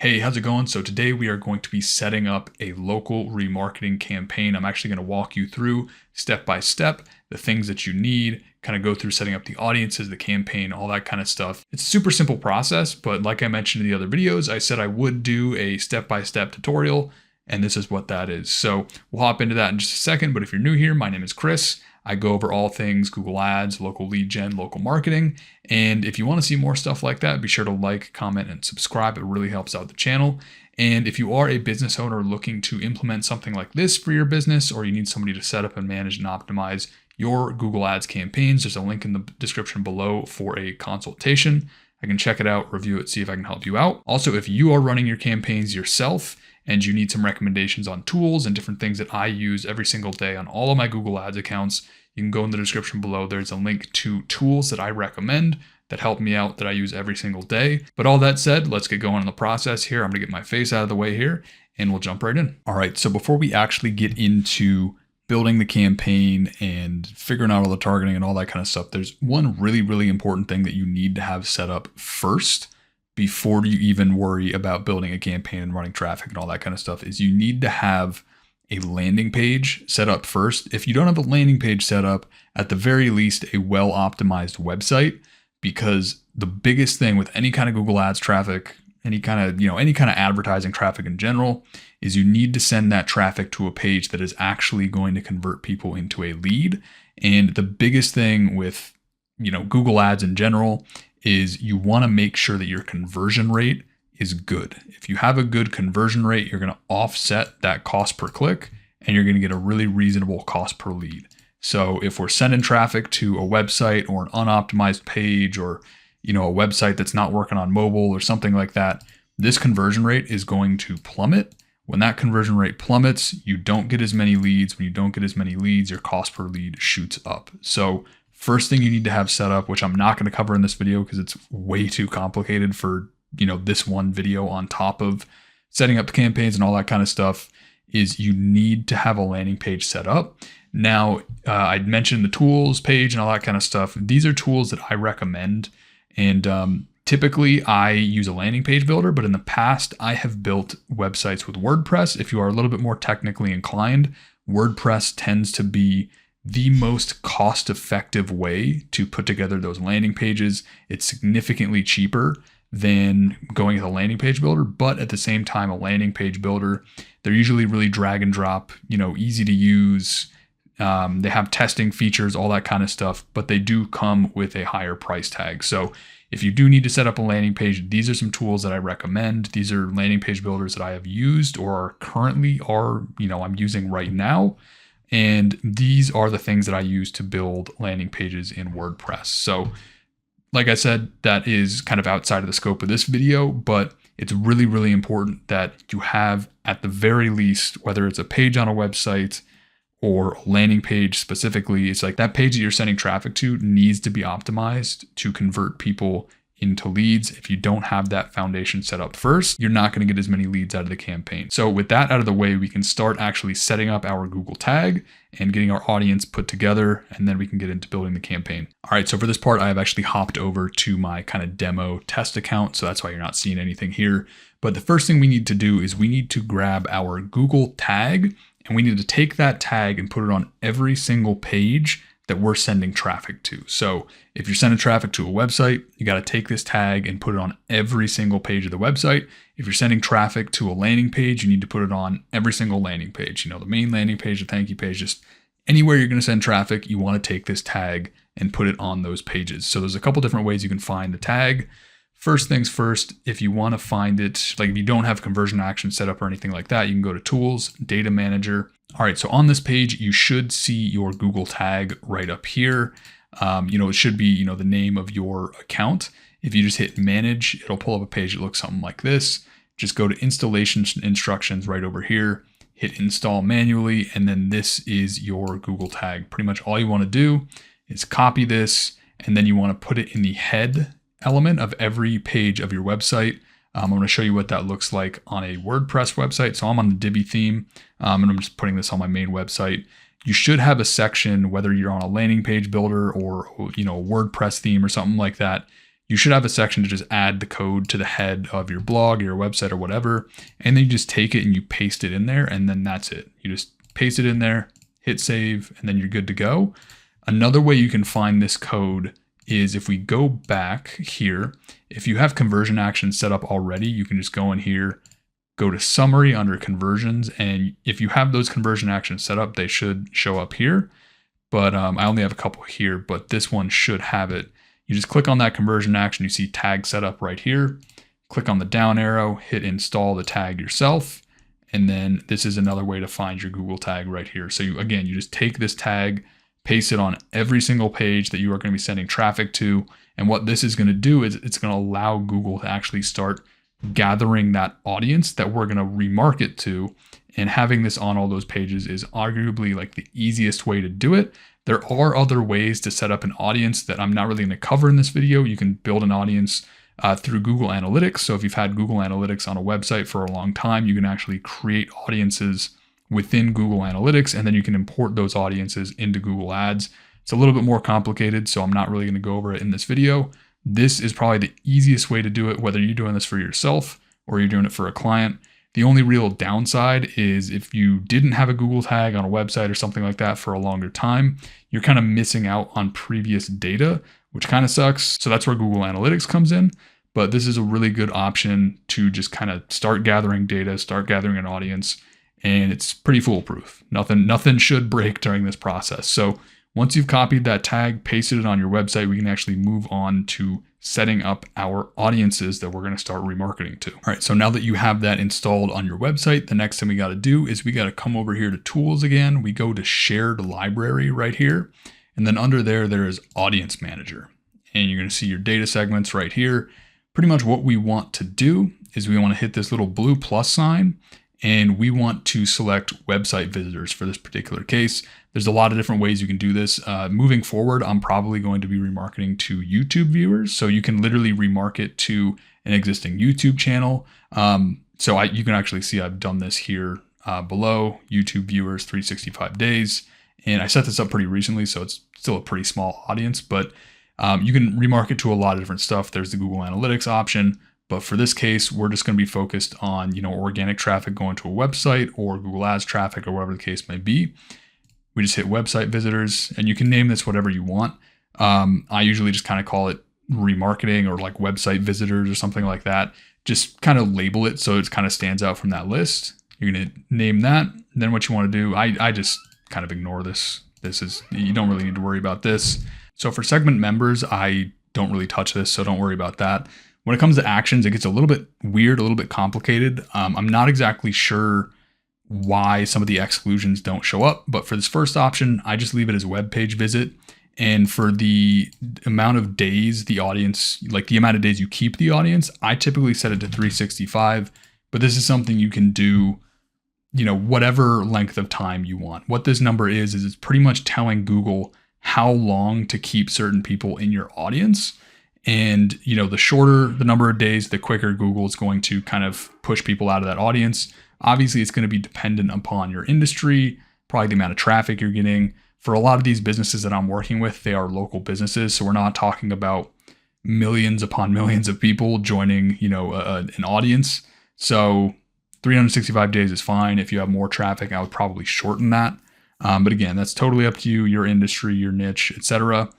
Hey, how's it going? So today we are going to be setting up a local remarketing campaign. I'm actually going to walk you through step by step the things that you need, kind of go through setting up the audiences, the campaign, all that kind of stuff. It's a super simple process, but like I mentioned in the other videos, I said I would do a step-by-step tutorial, and this is what that is. So we'll hop into that in just a second, but if you're new here, my name is Chris. I go over all things Google Ads, local lead gen, local marketing. And if you want to see more stuff like that, be sure to like, comment, and subscribe. It really helps out the channel. And if you are a business owner looking to implement something like this for your business, or you need somebody to set up and manage and optimize your Google Ads campaigns, there's a link in the description below for a consultation. I can check it out, review it, see if I can help you out. Also, if you are running your campaigns yourself and you need some recommendations on tools and different things that I use every single day on all of my Google Ads accounts, you can go in the description below. There's a link to tools that I recommend that help me out, that I use every single day. But all that said, let's get going on the process here. I'm gonna get my face out of the way here and we'll jump right in. All right, so before we actually get into building the campaign and figuring out all the targeting and all that kind of stuff, there's one really important thing that you need to have set up first before you even worry about building a campaign and running traffic and all that kind of stuff, is you need to have a landing page set up first. If you don't have a landing page set up, at the very least, a well-optimized website, because the biggest thing with any kind of Google Ads traffic, any kind of advertising traffic in general, is you need to send that traffic to a page that is actually going to convert people into a lead. And the biggest thing with, Google Ads in general is you want to make sure that your conversion rate is good. If you have a good conversion rate, you're going to offset that cost per click and you're going to get a really reasonable cost per lead. So if we're sending traffic to a website or an unoptimized page, or a website that's not working on mobile or something like that, this conversion rate is going to plummet. When that conversion rate plummets, you don't get as many leads. When you don't get as many leads, your cost per lead shoots up. So first thing you need to have set up, which I'm not going to cover in this video because it's way too complicated for this one video on top of setting up the campaigns and all that kind of stuff, is you need to have a landing page set up. Now, I'd mentioned the tools page and all that kind of stuff. These are tools that I recommend. And typically I use a landing page builder, but in the past I have built websites with WordPress. If you are a little bit more technically inclined, WordPress tends to be the most cost-effective way to put together those landing pages. It's significantly cheaper than going with a landing page builder, but at the same time, a landing page builder, they're usually really drag and drop, easy to use. They have testing features, all that kind of stuff, but they do come with a higher price tag. So if you do need to set up a landing page, these are some tools that I recommend. These are landing page builders that I have used or currently I'm using right now. And these are the things that I use to build landing pages in WordPress. So like I said, that is kind of outside of the scope of this video, but it's really important that you have, at the very least, whether it's a page on a website or a landing page specifically, it's like that page that you're sending traffic to needs to be optimized to convert people into leads. If you don't have that foundation set up first, you're not going to get as many leads out of the campaign. So with that out of the way, we can start actually setting up our Google tag and getting our audience put together, and then we can get into building the campaign. All right, so for this part, I have actually hopped over to my kind of demo test account, so that's why you're not seeing anything here. But the first thing we need to do is we need to grab our Google tag, and we need to take that tag and put it on every single page that we're sending traffic to. So if you're sending traffic to a website, you got to take this tag and put it on every single page of the website. If you're sending traffic to a landing page, you need to put it on every single landing page. The main landing page, the thank you page, just anywhere you're going to send traffic, you want to take this tag and put it on those pages. So there's a couple different ways you can find the tag. First things first, if you want to find it, like if you don't have conversion action set up or anything like that, you can go to Tools, Data Manager. All right, so on this page, you should see your Google tag right up here. It should be, the name of your account. If you just hit Manage, it'll pull up a page that looks something like this. Just go to Installation Instructions right over here, hit Install manually, and then this is your Google tag. Pretty much all you want to do is copy this, and then you want to put it in the head element of every page of your website. I'm going to show you what that looks like on a WordPress website. So I'm on the Divi theme, and I'm just putting this on my main website. You should have a section, whether you're on a landing page builder or a WordPress theme or something like that. you should have a section to just add the code to the head of your blog, your website, or whatever. And then you just take it and you paste it in there, and then that's it. You just paste it in there, hit save, and then you're good to go. Another way you can find this code is if we go back here, if you have conversion actions set up already, you can just go in here, go to summary under conversions. And if you have those conversion actions set up, they should show up here. But I only have a couple here, but this one should have it. You just click on that conversion action. You see tag set up right here. Click on the down arrow, hit install the tag yourself. And then this is another way to find your Google tag right here. So you just take this tag, paste it on every single page that you are going to be sending traffic to. And what this is going to do is it's going to allow Google to actually start gathering that audience that we're going to remarket to. And having this on all those pages is arguably like the easiest way to do it. There are other ways to set up an audience that I'm not really going to cover in this video. You can build an audience through Google Analytics. So if you've had Google Analytics on a website for a long time, you can actually create audiences within Google Analytics, and then you can import those audiences into Google Ads. It's a little bit more complicated, so I'm not really going to go over it in this video. This is probably the easiest way to do it, whether you're doing this for yourself or you're doing it for a client. The only real downside is if you didn't have a Google tag on a website or something like that for a longer time, you're kind of missing out on previous data, which kind of sucks. So that's where Google Analytics comes in. But this is a really good option to just kind of start gathering data, start gathering an audience, and it's pretty foolproof. Nothing should break during this process. So once you've copied that tag, pasted it on your website, we can actually move on to setting up our audiences that we're going to start remarketing to. All right, so now that you have that installed on your website, the next thing we got to do is we got to come over here to tools again. We go to shared library right here. And then under there is audience manager. And you're going to see your data segments right here. Pretty much what we want to do is we want to hit this little blue plus sign, and we want to select website visitors for this particular case. There's a lot of different ways you can do this. Moving forward, I'm probably going to be remarketing to YouTube viewers. So you can literally remarket to an existing YouTube channel. You can actually see I've done this here below, YouTube viewers, 365 days. And I set this up pretty recently, so it's still a pretty small audience, but you can remarket to a lot of different stuff. There's the Google Analytics option. But for this case, we're just going to be focused on, organic traffic going to a website or Google Ads traffic or whatever the case may be. We just hit website visitors, and you can name this whatever you want. I usually just kind of call it remarketing or like website visitors or something like that. Just kind of label it so it kind of stands out from that list. You're going to name that. And then what you want to do, I just kind of ignore this. You don't really need to worry about this. So for segment members, I don't really touch this, so don't worry about that. When it comes to actions, it gets a little bit weird, a little bit complicated. I'm not exactly sure why some of the exclusions don't show up, but for this first option, I just leave it as a web page visit. And for the amount of days the audience, like the amount of days you keep the audience, I typically set it to 365, but this is something you can do, whatever length of time you want. What this number is it's pretty much telling Google how long to keep certain people in your audience. And, the shorter the number of days, the quicker Google is going to kind of push people out of that audience. Obviously, it's going to be dependent upon your industry, probably the amount of traffic you're getting. For a lot of these businesses that I'm working with, they are local businesses. So we're not talking about millions upon millions of people joining, an audience. So 365 days is fine. If you have more traffic, I would probably shorten that. But again, that's totally up to you, your industry, your niche, etc.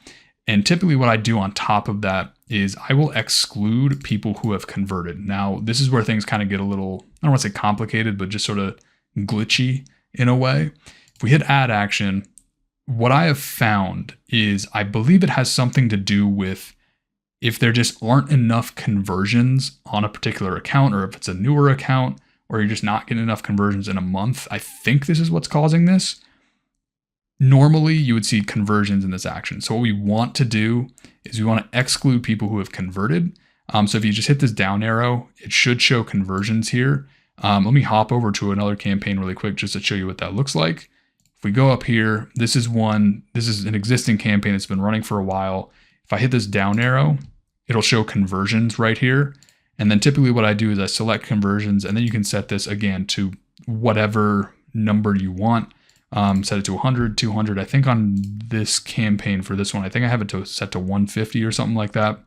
And typically what I do on top of that is I will exclude people who have converted. Now, this is where things kind of get a little, I don't want to say complicated, but just sort of glitchy in a way. If we hit add action, what I have found is I believe it has something to do with if there just aren't enough conversions on a particular account, or if it's a newer account, or you're just not getting enough conversions in a month. I think this is what's causing this. Normally, you would see conversions in this action. So what we want to do is we want to exclude people who have converted. So if you just hit this down arrow, it should show conversions here. Let me hop over to another campaign really quick just to show you what that looks like. If we go up here, this is an existing campaign that's been running for a while. If I hit this down arrow, it'll show conversions right here. And then typically what I do is I select conversions, and then you can set this again to whatever number you want. Set it to 100, 200. I think on this campaign for this one, I think I have it set to 150 or something like that.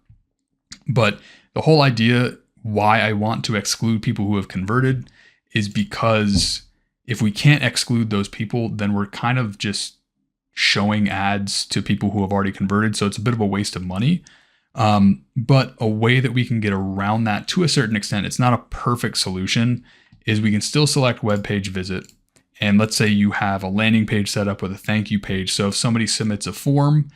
But the whole idea why I want to exclude people who have converted is because if we can't exclude those people, then we're kind of just showing ads to people who have already converted. So it's a bit of a waste of money. But a way that we can get around that to a certain extent, it's not a perfect solution, is we can still select web page visit. And let's say you have a landing page set up with a thank you page. So if somebody submits a form,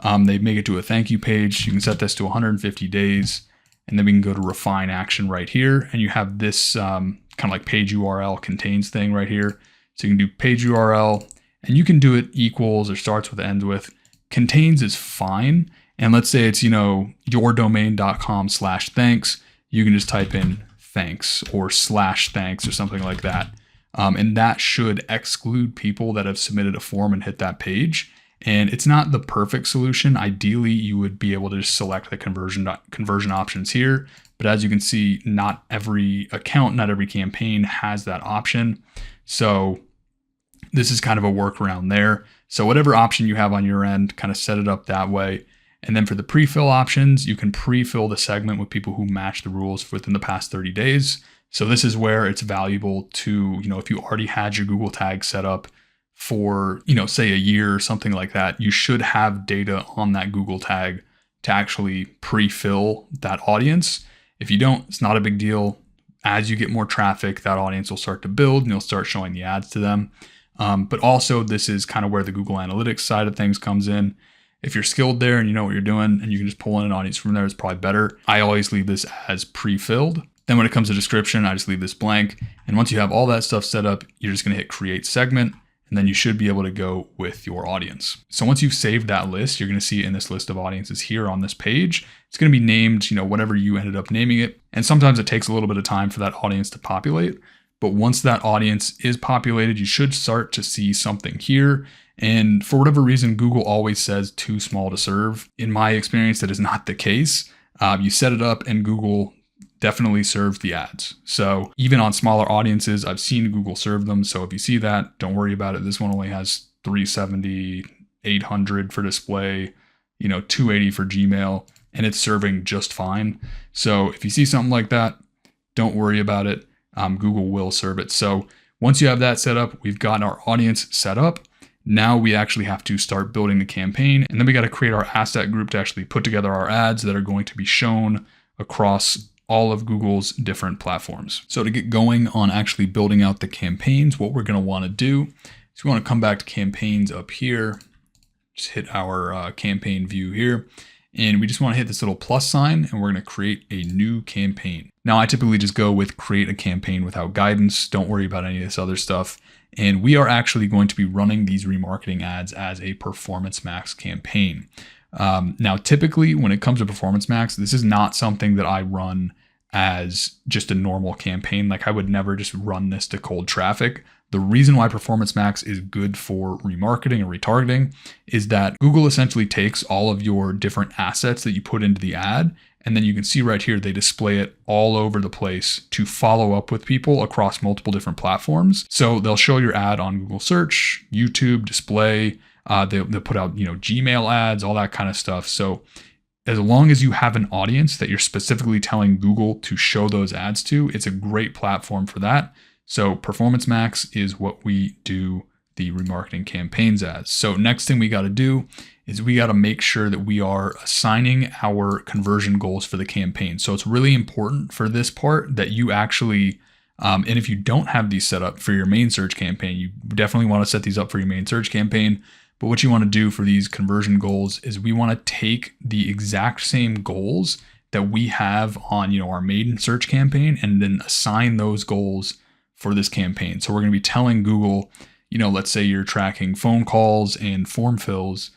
they make it to a thank you page. You can set this to 150 days. And then we can go to refine action right here. And you have this kind of like page URL contains thing right here. So you can do page URL, and you can do it equals or starts with, ends with. Contains is fine. And let's say it's, yourdomain.com/thanks. You can just type in thanks or /thanks or something like that. And that should exclude people that have submitted a form and hit that page. And it's not the perfect solution. Ideally, you would be able to just select the conversion options here. But as you can see, not every account, not every campaign has that option. So this is kind of a workaround there. So whatever option you have on your end, kind of set it up that way. And then for the pre-fill options, you can pre-fill the segment with people who match the rules within the past 30 days. So this is where it's valuable to, if you already had your Google tag set up for, say a year or something like that, you should have data on that Google tag to actually pre-fill that audience. If you don't, it's not a big deal. As you get more traffic, that audience will start to build and you'll start showing the ads to them. But also this is kind of where the Google Analytics side of things comes in. If you're skilled there and you know what you're doing and you can just pull in an audience from there, it's probably better. I always leave this as pre-filled. Then when it comes to description, I just leave this blank. And once you have all that stuff set up, you're just going to hit create segment. And then you should be able to go with your audience. So once you've saved that list, you're going to see it in this list of audiences here on this page. It's going to be named, whatever you ended up naming it. And sometimes it takes a little bit of time for that audience to populate. But once that audience is populated, you should start to see something here. And for whatever reason, Google always says too small to serve. In my experience, that is not the case. You set it up and Google definitely serves the ads. So even on smaller audiences, I've seen Google serve them. So if you see that, don't worry about it. This one only has 370, 800 for display, 280 for Gmail, and it's serving just fine. So if you see something like that, don't worry about it. Google will serve it. So once you have that set up, we've got our audience set up. Now we actually have to start building the campaign, and then we got to create our asset group to actually put together our ads that are going to be shown across all of Google's different platforms. So to get going on actually building out the campaigns, what we're going to want to do is we want to come back to campaigns up here, just hit our campaign view here, and we just want to hit this little plus sign and we're going to create a new campaign. Now I typically just go with create a campaign without guidance. Don't worry about any of this other stuff. And we are actually going to be running these remarketing ads as a Performance Max campaign. Now, typically when it comes to Performance Max, this is not something that I run as just a normal campaign. Like I would never just run this to cold traffic. The reason why Performance Max is good for remarketing and retargeting is that Google essentially takes all of your different assets that you put into the ad, and then you can see right here, they display it all over the place to follow up with people across multiple different platforms. So they'll show your ad on Google Search, YouTube, display, they'll put out, Gmail ads, all that kind of stuff. So as long as you have an audience that you're specifically telling Google to show those ads to, it's a great platform for that. So Performance Max is what we do the remarketing campaigns as. So next thing we got to do is we got to make sure that we are assigning our conversion goals for the campaign. So it's really important for this part that you actually, and if you don't have these set up for your main search campaign, you definitely want to set these up for your main search campaign. But what you want to do for these conversion goals is we want to take the exact same goals that we have on, our main search campaign and then assign those goals for this campaign. So we're going to be telling Google, let's say you're tracking phone calls and form fills.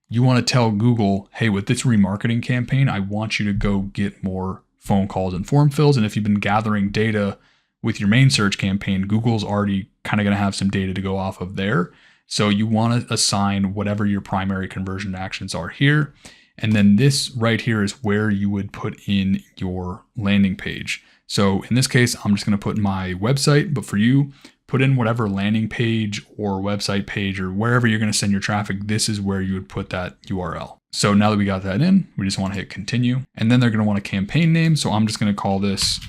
You want to tell Google, hey, with this remarketing campaign, I want you to go get more phone calls and form fills. And if you've been gathering data with your main search campaign, Google's already kind of going to have some data to go off of there. So you want to assign whatever your primary conversion actions are here. And then this right here is where you would put in your landing page. So in this case, I'm just going to put my website, but for you, put in whatever landing page or website page or wherever you're going to send your traffic. This is where you would put that URL. So now that we got that in, we just want to hit continue. And then they're going to want a campaign name. So I'm just going to call this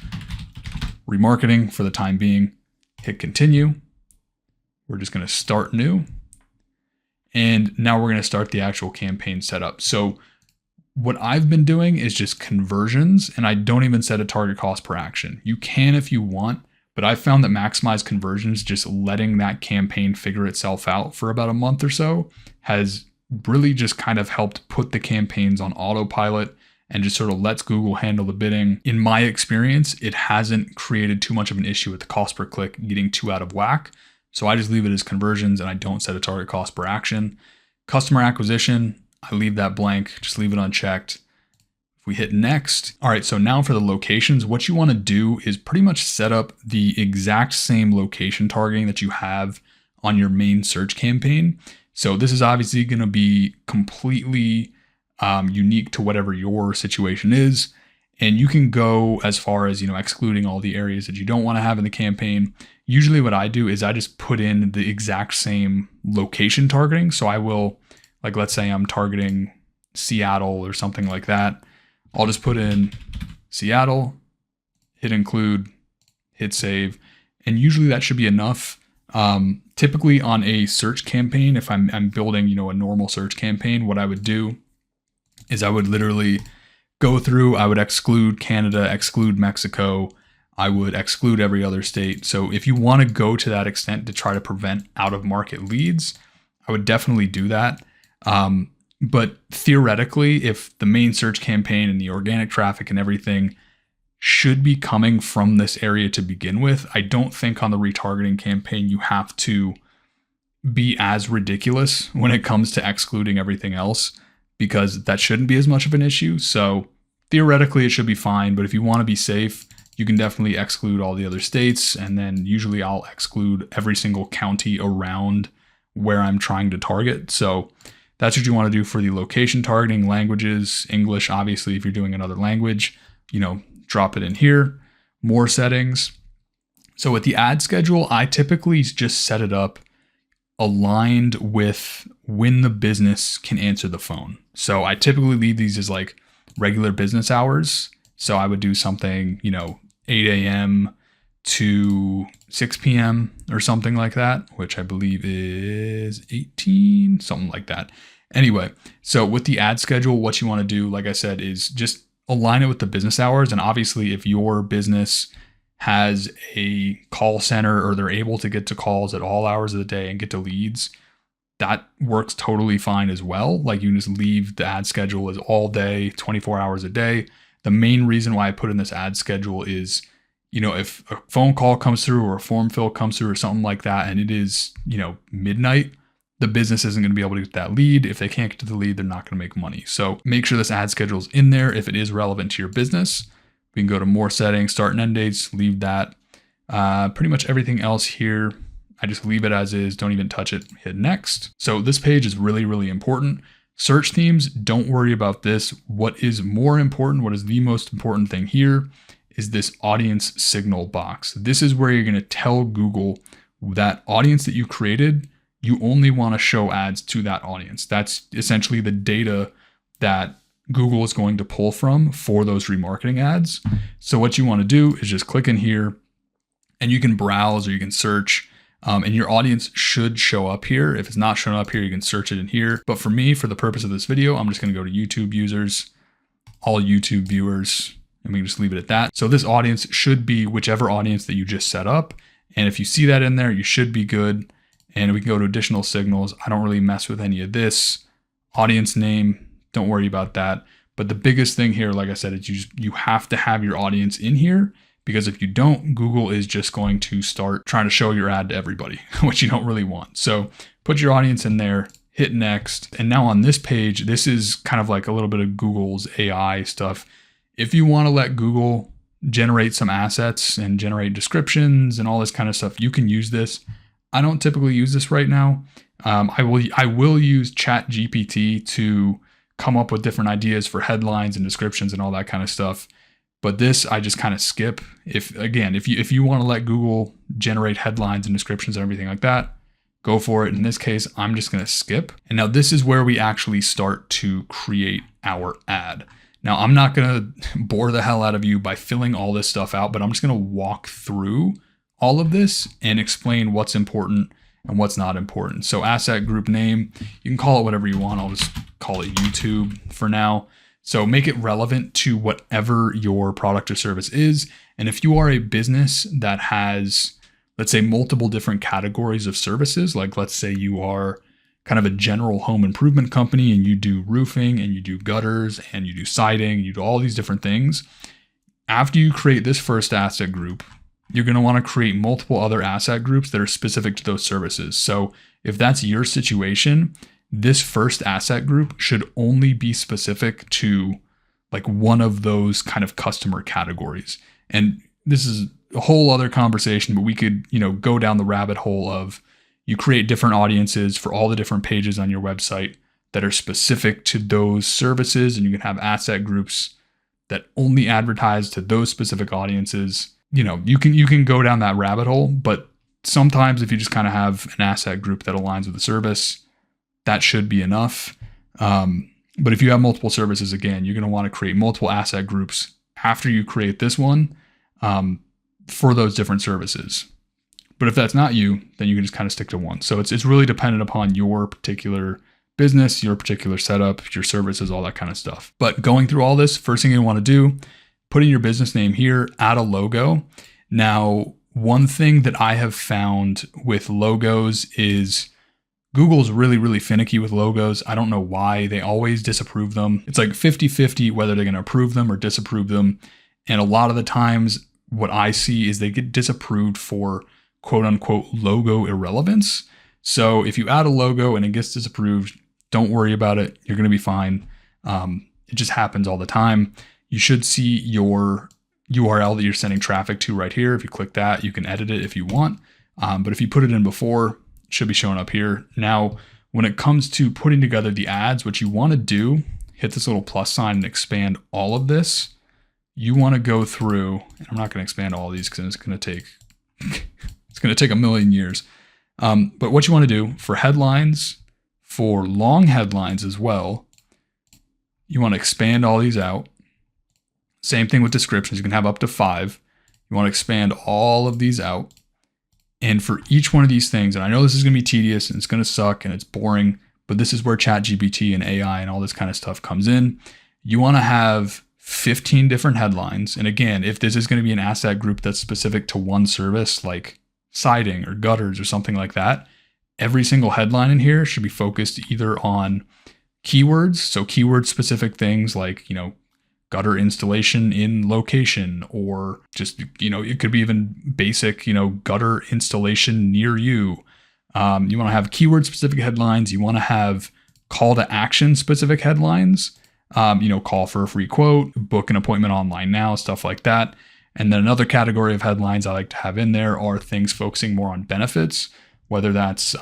remarketing for the time being. Hit continue. We're just going to start new. And now we're going to start the actual campaign setup. So what I've been doing is just conversions, and I don't even set a target cost per action. You can if you want, but I found that maximize conversions, just letting that campaign figure itself out for about a month or so, has really just kind of helped put the campaigns on autopilot and just sort of lets Google handle the bidding. In my experience, it hasn't created too much of an issue with the cost per click getting too out of whack. So I just leave it as conversions and I don't set a target cost per action. Customer acquisition, I leave that blank, just leave it unchecked. If we hit next, all right, so now for the locations, what you want to do is pretty much set up the exact same location targeting that you have on your main search campaign. So this is obviously going to be completely unique to whatever your situation is. And you can go as far as, excluding all the areas that you don't want to have in the campaign. Usually what I do is I just put in the exact same location targeting. So I will, like, let's say I'm targeting Seattle or something like that. I'll just put in Seattle, hit include, hit save. And usually that should be enough. Typically on a search campaign, if I'm building, a normal search campaign, what I would do is I would literally go through, I would exclude Canada, exclude Mexico, I would exclude every other state. So if you want to go to that extent to try to prevent out of market leads, I would definitely do that. But theoretically, if the main search campaign and the organic traffic and everything should be coming from this area to begin with, I don't think on the retargeting campaign you have to be as ridiculous when it comes to excluding everything else, because that shouldn't be as much of an issue. So theoretically it should be fine, but if you want to be safe, you can definitely exclude all the other states. And then usually I'll exclude every single county around where I'm trying to target. So that's what you want to do for the location targeting. Languages, English, obviously, if you're doing another language, drop it in here. More settings. So with the ad schedule, I typically just set it up aligned with when the business can answer the phone. So I typically leave these as like regular business hours. So I would do something, 8 a.m. to 6 p.m. or something like that, which I believe is 18, something like that. Anyway, so with the ad schedule, what you want to do, like I said, is just align it with the business hours. And obviously, if your business has a call center or they're able to get to calls at all hours of the day and get to leads, that works totally fine as well. Like you can just leave the ad schedule as all day, 24 hours a day. The main reason why I put in this ad schedule is, if a phone call comes through or a form fill comes through or something like that, and it is, midnight, the business isn't going to be able to get that lead. If they can't get to the lead, they're not going to make money. So make sure this ad schedule is in there if it is relevant to your business. We can go to more settings, start and end dates, leave that. Pretty much everything else here, I just leave it as is, don't even touch it, hit next. So this page is really, really important. Search themes, don't worry about this. What is more important, what is the most important thing here is this audience signal box. This is where you're going to tell Google that audience that you created, you only want to show ads to that audience. That's essentially the data that Google is going to pull from for those remarketing ads. So what you want to do is just click in here and you can browse or you can search and your audience should show up here. If it's not showing up here, you can search it in here. But for me, for the purpose of this video, I'm just going to go to YouTube users, all YouTube viewers, and we can just leave it at that. So this audience should be whichever audience that you just set up. And if you see that in there, you should be good. And we can go to additional signals. I don't really mess with any of this. Audience name, don't worry about that. But the biggest thing here, like I said, is you have to have your audience in here, because if you don't, Google is just going to start trying to show your ad to everybody, which you don't really want. So put your audience in there, hit next. And now on this page, this is kind of like a little bit of Google's AI stuff. If you want to let Google generate some assets and generate descriptions and all this kind of stuff, you can use this. I don't typically use this right now. I will use ChatGPT to come up with different ideas for headlines and descriptions and all that kind of stuff. But this I just kind of skip. If you want to let Google generate headlines and descriptions and everything like that, go for it. In this case, I'm just going to skip. And now this is where we actually start to create our ad. Now, I'm not going to bore the hell out of you by filling all this stuff out, but I'm just going to walk through all of this and explain what's important and what's not important. So asset group name, you can call it whatever you want. I'll just call it YouTube for now. So make it relevant to whatever your product or service is. And if you are a business that has, let's say, multiple different categories of services, like let's say you are kind of a general home improvement company and you do roofing and you do gutters and you do siding, you do all these different things. After you create this first asset group, you're going to want to create multiple other asset groups that are specific to those services. So if that's your situation, this first asset group should only be specific to like one of those kind of customer categories. And this is a whole other conversation, but we could, go down the rabbit hole of you create different audiences for all the different pages on your website that are specific to those services. And you can have asset groups that only advertise to those specific audiences. You can go down that rabbit hole, but sometimes if you just kind of have an asset group that aligns with the service, that should be enough. But if you have multiple services, again, you're going to want to create multiple asset groups after you create this one for those different services. But if that's not you, then you can just kind of stick to one. So it's really dependent upon your particular business, your particular setup, your services, all that kind of stuff. But going through all this, first thing you want to do, put in your business name here, add a logo. Now, one thing that I have found with logos is Google's really, really finicky with logos. I don't know why. They always disapprove them. It's like 50-50 whether they're going to approve them or disapprove them. And a lot of the times what I see is they get disapproved for quote unquote logo irrelevance. So if you add a logo and it gets disapproved, don't worry about it. You're going to be fine. It just happens all the time. You should see your URL that you're sending traffic to right here. If you click that, you can edit it if you want. But if you put it in before, it should be showing up here. Now, when it comes to putting together the ads, what you want to do, hit this little plus sign and expand all of this. You want to go through, and I'm not going to expand all of these because it's going to take a million years. But what you want to do for headlines, for long headlines as well, you want to expand all these out. Same thing with descriptions. You can have up to 5. You want to expand all of these out. And for each one of these things, and I know this is going to be tedious and it's going to suck and it's boring, but this is where ChatGPT and AI and all this kind of stuff comes in. You want to have 15 different headlines. And again, if this is going to be an asset group that's specific to one service, like siding or gutters or something like that, every single headline in here should be focused either on keywords. So keyword specific things like, gutter installation in location, or just, it could be even basic, gutter installation near you. You want to have keyword specific headlines. You want to have call to action specific headlines, call for a free quote, book an appointment online now, stuff like that. And then another category of headlines I like to have in there are things focusing more on benefits, whether that's,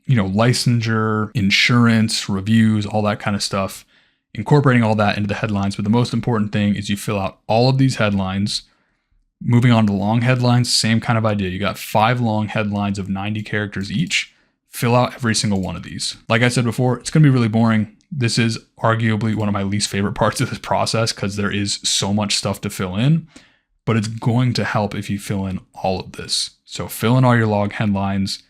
licensure, insurance, reviews, all that kind of stuff. Incorporating all that into the headlines. But the most important thing is you fill out all of these headlines. Moving on to long headlines, same kind of idea. You got 5 long headlines of 90 characters each. Fill out every single one of these. Like I said before, it's going to be really boring. This is arguably one of my least favorite parts of this process because there is so much stuff to fill in, but it's going to help if you fill in all of this. So fill in all your long headlines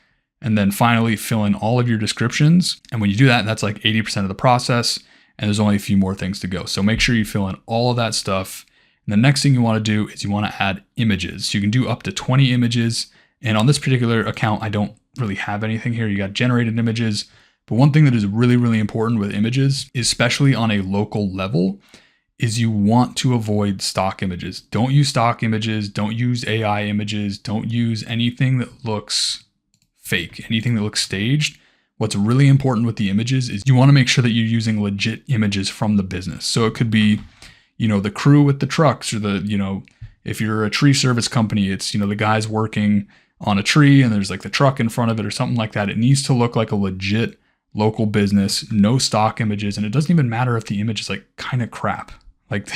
and then finally fill in all of your descriptions. And when you do that, that's like 80% of the process. And there's only a few more things to go. So make sure you fill in all of that stuff. And the next thing you want to do is you want to add images. You can do up to 20 images. And on this particular account, I don't really have anything here. You got generated images. But one thing that is really, really important with images, especially on a local level, is you want to avoid stock images. Don't use stock images. Don't use AI images. Don't use anything that looks fake, anything that looks staged. What's really important with the images is you want to make sure that you're using legit images from the business. So it could be, the crew with the trucks, or if you're a tree service company, it's, the guys working on a tree and there's like the truck in front of it or something like that. It needs to look like a legit local business, no stock images. And it doesn't even matter if the image is like kind of crap. Like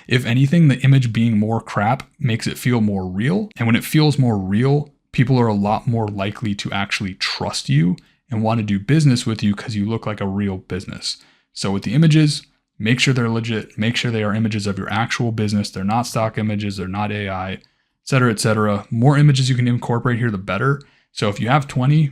if anything, the image being more crap makes it feel more real. And when it feels more real, people are a lot more likely to actually trust you and want to do business with you because you look like a real business. So with the images, make sure they're legit, make sure they are images of your actual business. They're not stock images, they're not AI, et cetera, et cetera. More images you can incorporate here, the better. So if you have 20,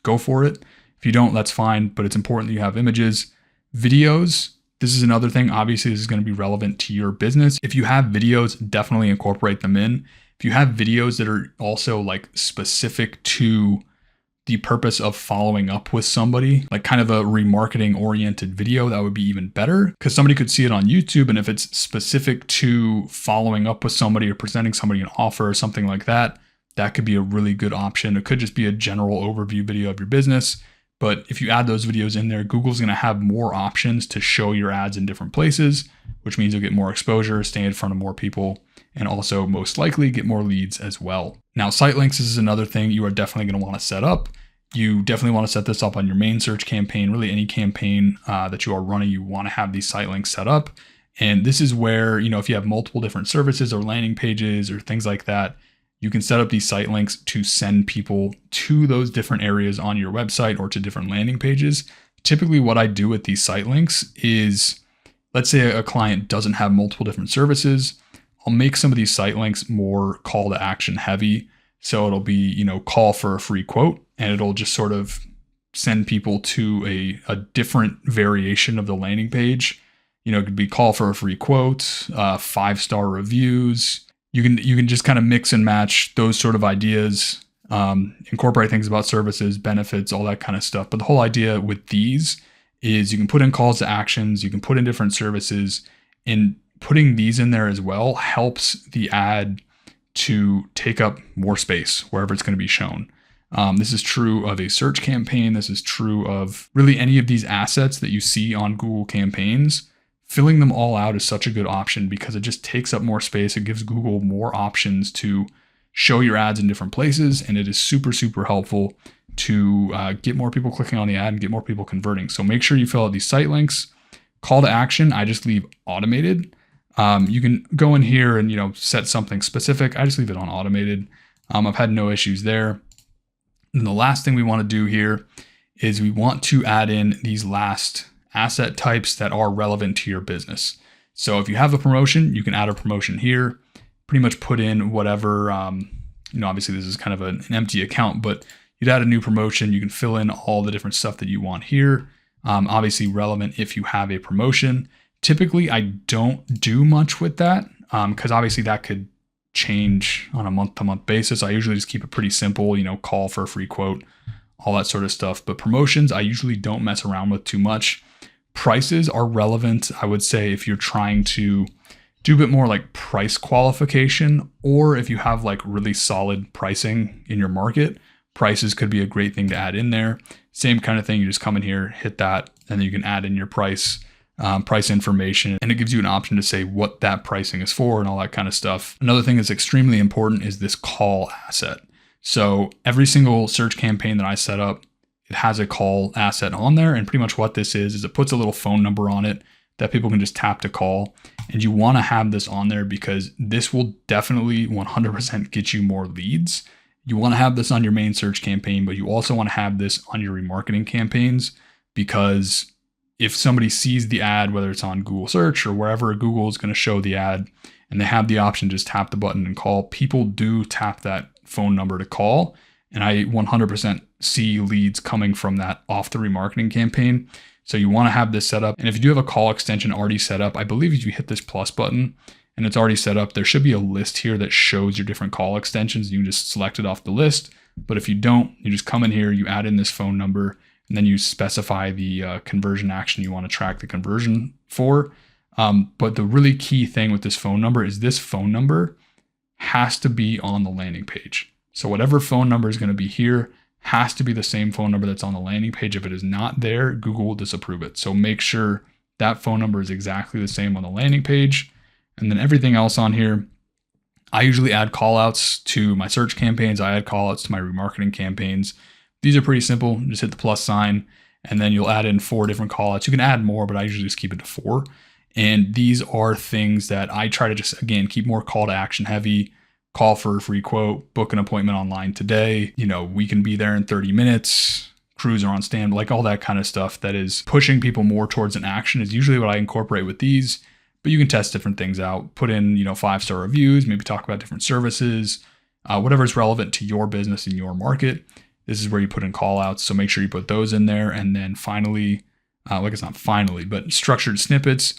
go for it. If you don't, that's fine, but it's important that you have images. Videos, this is another thing. Obviously, this is going to be relevant to your business. If you have videos, definitely incorporate them in. If you have videos that are also like specific to the purpose of following up with somebody, like kind of a remarketing oriented video, that would be even better because somebody could see it on YouTube. And if it's specific to following up with somebody or presenting somebody an offer or something like that, that could be a really good option. It could just be a general overview video of your business. But if you add those videos in there, Google's going to have more options to show your ads in different places, which means you'll get more exposure, stay in front of more people, and also most likely get more leads as well. Now, site links, this is another thing you are definitely going to want to set up. You definitely want to set this up on your main search campaign. Really any campaign that you are running, you want to have these site links set up. And this is where, if you have multiple different services or landing pages or things like that, you can set up these site links to send people to those different areas on your website or to different landing pages. Typically what I do with these site links is, let's say a client doesn't have multiple different services. I'll make some of these site links more call to action heavy. So it'll be, call for a free quote, and it'll just sort of send people to a different variation of the landing page. It could be call for a free quote, 5-star reviews. You can just kind of mix and match those sort of ideas, incorporate things about services, benefits, all that kind of stuff. But the whole idea with these is you can put in calls to actions, you can put in different services, and putting these in there as well helps the ad to take up more space wherever it's going to be shown. This is true of a search campaign. This is true of really any of these assets that you see on Google campaigns. Filling them all out is such a good option because it just takes up more space. It gives Google more options to show your ads in different places. And it is super, super helpful to get more people clicking on the ad and get more people converting. So make sure you fill out these site links. Call to action, I just leave automated. You can go in here and, set something specific. I just leave it on automated. I've had no issues there. And the last thing we want to do here is we want to add in these last asset types that are relevant to your business. So if you have a promotion, you can add a promotion here, pretty much put in whatever, obviously this is kind of an empty account, but you'd add a new promotion. You can fill in all the different stuff that you want here. Obviously relevant if you have a promotion. Typically, I don't do much with that because obviously that could change on a month-to-month basis. I usually just keep it pretty simple, call for a free quote, all that sort of stuff. But promotions, I usually don't mess around with too much. Prices are relevant, I would say, if you're trying to do a bit more like price qualification, or if you have like really solid pricing in your market, prices could be a great thing to add in there. Same kind of thing, you just come in here, hit that, and then you can add in your price information, and it gives you an option to say what that pricing is for and all that kind of stuff. Another thing that's extremely important is this call asset. So every single search campaign that I set up, it has a call asset on there. And pretty much what this is it puts a little phone number on it that people can just tap to call. And you want to have this on there because this will definitely 100% get you more leads. You want to have this on your main search campaign, but you also want to have this on your remarketing campaigns, because if somebody sees the ad, whether it's on Google search or wherever Google is going to show the ad, and they have the option to just tap the button and call, people do tap that phone number to call. And I 100% see leads coming from that off the remarketing campaign. So you want to have this set up. And if you do have a call extension already set up, I believe if you hit this plus button and it's already set up, there should be a list here that shows your different call extensions. You can just select it off the list. But if you don't, you just come in here, you add in this phone number, and then you specify the conversion action you want to track the conversion for. But the really key thing with this phone number is this phone number has to be on the landing page. So whatever phone number is going to be here has to be the same phone number that's on the landing page. If it is not there, Google will disapprove it. So make sure that phone number is exactly the same on the landing page. And then everything else on here, I usually add call outs to my search campaigns. I add call outs to my remarketing campaigns. These are pretty simple. Just hit the plus sign and then you'll add in 4 different call outs. You can add more, but I usually just keep it to 4. And these are things that I try to just, again, keep more call to action heavy. call for a free quote, book an appointment online today. We can be there in 30 minutes. Crews are on stand, like all that kind of stuff that is pushing people more towards an action is usually what I incorporate with these. But you can test different things out, put in, 5-star reviews, maybe talk about different services, whatever is relevant to your business and your market. This is where you put in call outs. So make sure you put those in there. And then finally, it's not finally, but structured snippets.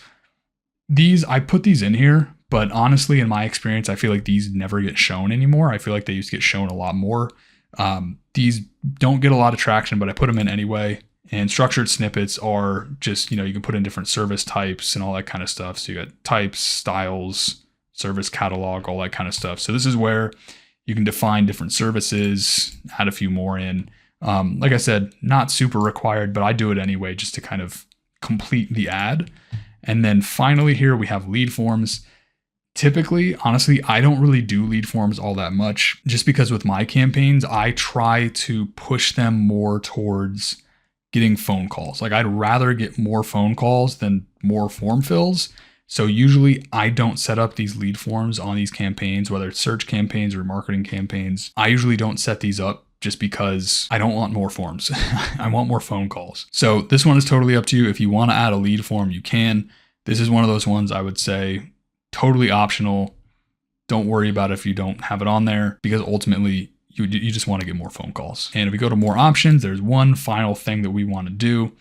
I put these in here, but honestly, in my experience, I feel like these never get shown anymore. I feel like they used to get shown a lot more. These don't get a lot of traction, but I put them in anyway. And structured snippets are just, you can put in different service types and all that kind of stuff. So you got types, styles, service catalog, all that kind of stuff. So this is where you can define different services, add a few more in. Like I said, not super required, but I do it anyway just to kind of complete the ad. And then finally here we have lead forms. Typically, honestly, I don't really do lead forms all that much just because with my campaigns, I try to push them more towards getting phone calls. Like I'd rather get more phone calls than more form fills. So usually I don't set up these lead forms on these campaigns, whether it's search campaigns or marketing campaigns. I usually don't set these up just because I don't want more forms. I want more phone calls. So this one is totally up to you. If you want to add a lead form, you can. This is one of those ones I would say totally optional. Don't worry about it if you don't have it on there because ultimately you just want to get more phone calls. And if we go to more options, there's one final thing that we want to do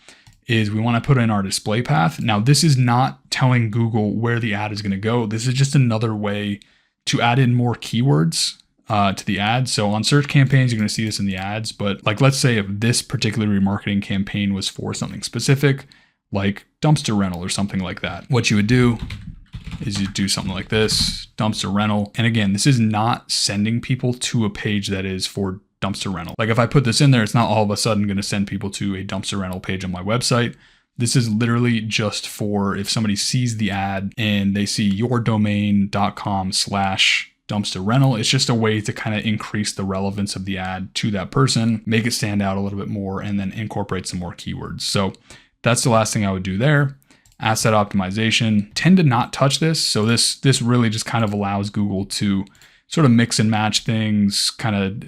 is we want to put in our display path. Now, this is not telling Google where the ad is going to go. This is just another way to add in more keywords to the ad. So on search campaigns, you're going to see this in the ads. But like, let's say if this particular remarketing campaign was for something specific, like dumpster rental or something like that, what you would do is you do something like this, dumpster rental. And again, this is not sending people to a page that is for dumpster rental. Like if I put this in there, it's not all of a sudden going to send people to a dumpster rental page on my website. This is literally just for if somebody sees the ad and they see yourdomain.com/dumpster rental. It's just a way to kind of increase the relevance of the ad to that person, make it stand out a little bit more, and then incorporate some more keywords. So that's the last thing I would do there. Asset optimization, tend to not touch this. So this really just kind of allows Google to sort of mix and match things, kind of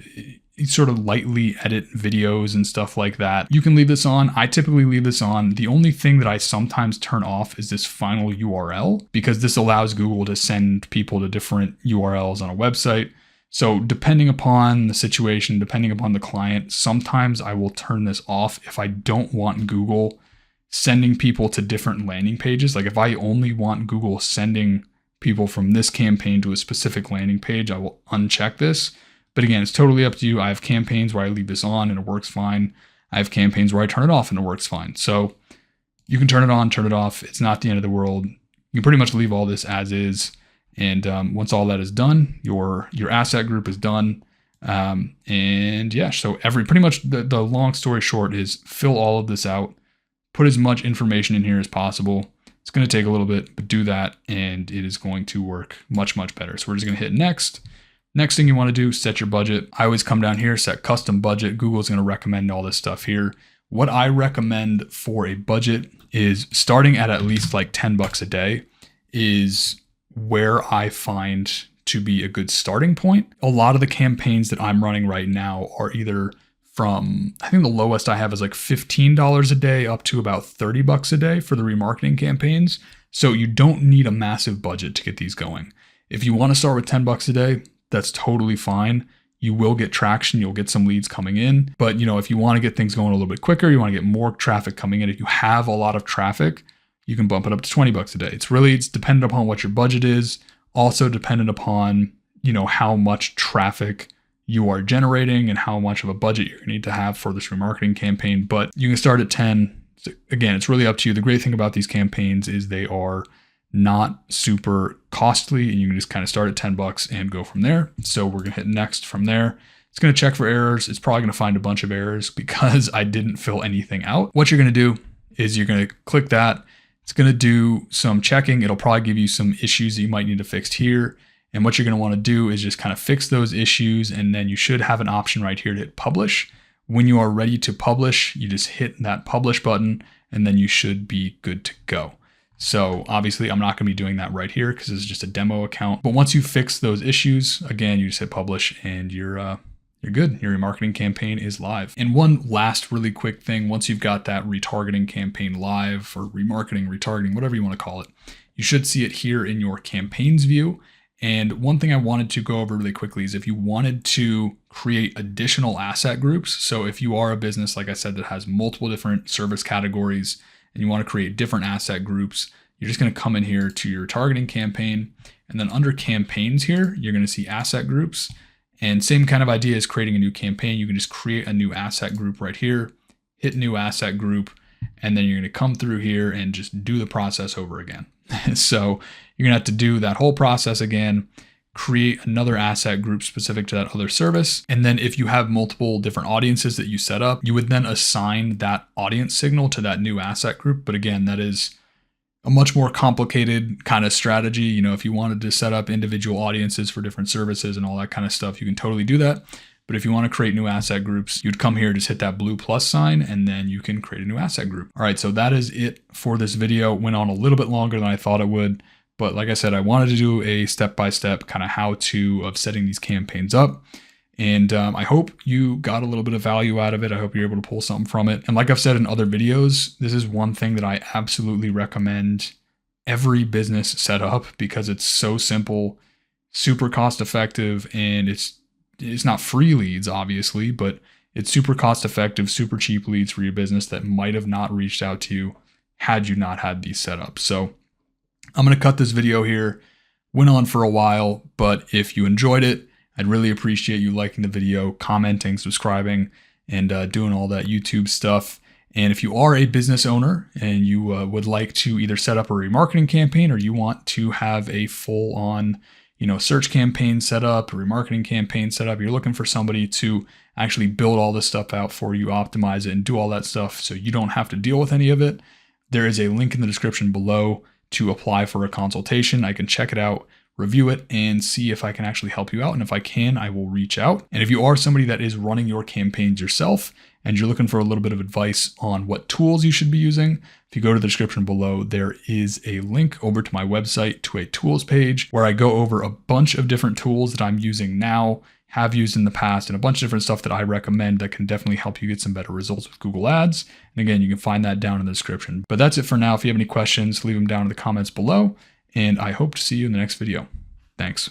sort of lightly edit videos and stuff like that. You can leave this on. I typically leave this on. The only thing that I sometimes turn off is this final URL because this allows Google to send people to different URLs on a website. So depending upon the situation, depending upon the client, sometimes I will turn this off if I don't want Google sending people to different landing pages. Like if I only want Google sending people from this campaign to a specific landing page, I will uncheck this. But again, it's totally up to you. I have campaigns where I leave this on and it works fine. I have campaigns where I turn it off and it works fine. So you can turn it on, turn it off. It's not the end of the world. You can pretty much leave all this as is. And once all that is done, your asset group is done. And yeah, so pretty much the long story short is fill all of this out, put as much information in here as possible. It's going to take a little bit, but do that and it is going to work much, much better. So we're just going to hit next. Next thing you want to do, set your budget. I always come down here, set custom budget. Google's going to recommend all this stuff here. What I recommend for a budget is starting at least like $10 a day is where I find to be a good starting point. A lot of the campaigns that I'm running right now are either from, I think the lowest I have is like $15 a day up to about $30 a day for the remarketing campaigns. So you don't need a massive budget to get these going. If you want to start with $10 a day, that's totally fine. You will get traction. You'll get some leads coming in. But if you want to get things going a little bit quicker, you want to get more traffic coming in. If you have a lot of traffic, you can bump it up to $20 a day. It's dependent upon what your budget is. Also dependent upon, how much traffic you are generating and how much of a budget you're going to need to have for this remarketing campaign. But you can start at 10. Again, it's really up to you. The great thing about these campaigns is they are not super costly and you can just kind of start at $10 and go from there. So we're going to hit next from there. It's going to check for errors. It's probably going to find a bunch of errors because I didn't fill anything out. What you're going to do is you're going to click that. It's going to do some checking. It'll probably give you some issues that you might need to fix here. And what you're going to want to do is just kind of fix those issues. And then you should have an option right here to hit publish. When you are ready to publish, you just hit that publish button and then you should be good to go. So obviously I'm not going to be doing that right here because this is just a demo account. But once you fix those issues, again, you just hit publish and you're good. Your remarketing campaign is live. And one last really quick thing, once you've got that retargeting campaign live, or retargeting, whatever you want to call it, you should see it here in your campaigns view. And one thing I wanted to go over really quickly is if you wanted to create additional asset groups. So if you are a business, like I said, that has multiple different service categories and you want to create different asset groups, you're just going to come in here to your targeting campaign. And then under campaigns here, you're going to see asset groups. And same kind of idea as creating a new campaign. You can just create a new asset group right here, hit new asset group, and then you're going to come through here and just do the process over again. So you're gonna have to do that whole process again, create another asset group specific to that other service. And then if you have multiple different audiences that you set up, you would then assign that audience signal to that new asset group. But again, that is a much more complicated kind of strategy. You know, if you wanted to set up individual audiences for different services and all that kind of stuff, you can totally do that. But if you want to create new asset groups, you'd come here, just hit that blue plus sign, and then you can create a new asset group. All right, so that is it for this video. Went on a little bit longer than I thought it would. But like I said, I wanted to do a step-by-step kind of how-to of setting these campaigns up. And I hope you got a little bit of value out of it. I hope you're able to pull something from it. And like I've said in other videos, this is one thing that I absolutely recommend every business set up because it's so simple, super cost effective, and it's not free leads, obviously, but it's super cost effective, super cheap leads for your business that might have not reached out to you had you not had these set up. So I'm going to cut this video here. Went on for a while, but if you enjoyed it, I'd really appreciate you liking the video, commenting, subscribing, and doing all that YouTube stuff. And if you are a business owner and you would like to either set up a remarketing campaign or you want to have a full-on search campaign set up, a remarketing campaign set up, you're looking for somebody to actually build all this stuff out for you, optimize it, and do all that stuff so you don't have to deal with any of it, there is a link in the description below to apply for a consultation. I can check it out, review it, and see if I can actually help you out. And if I can, I will reach out. And if you are somebody that is running your campaigns yourself and you're looking for a little bit of advice on what tools you should be using, if you go to the description below, there is a link over to my website to a tools page where I go over a bunch of different tools that I'm using now, have used in the past, and a bunch of different stuff that I recommend that can definitely help you get some better results with Google Ads. And again, you can find that down in the description. But that's it for now. If you have any questions, leave them down in the comments below, and I hope to see you in the next video. Thanks.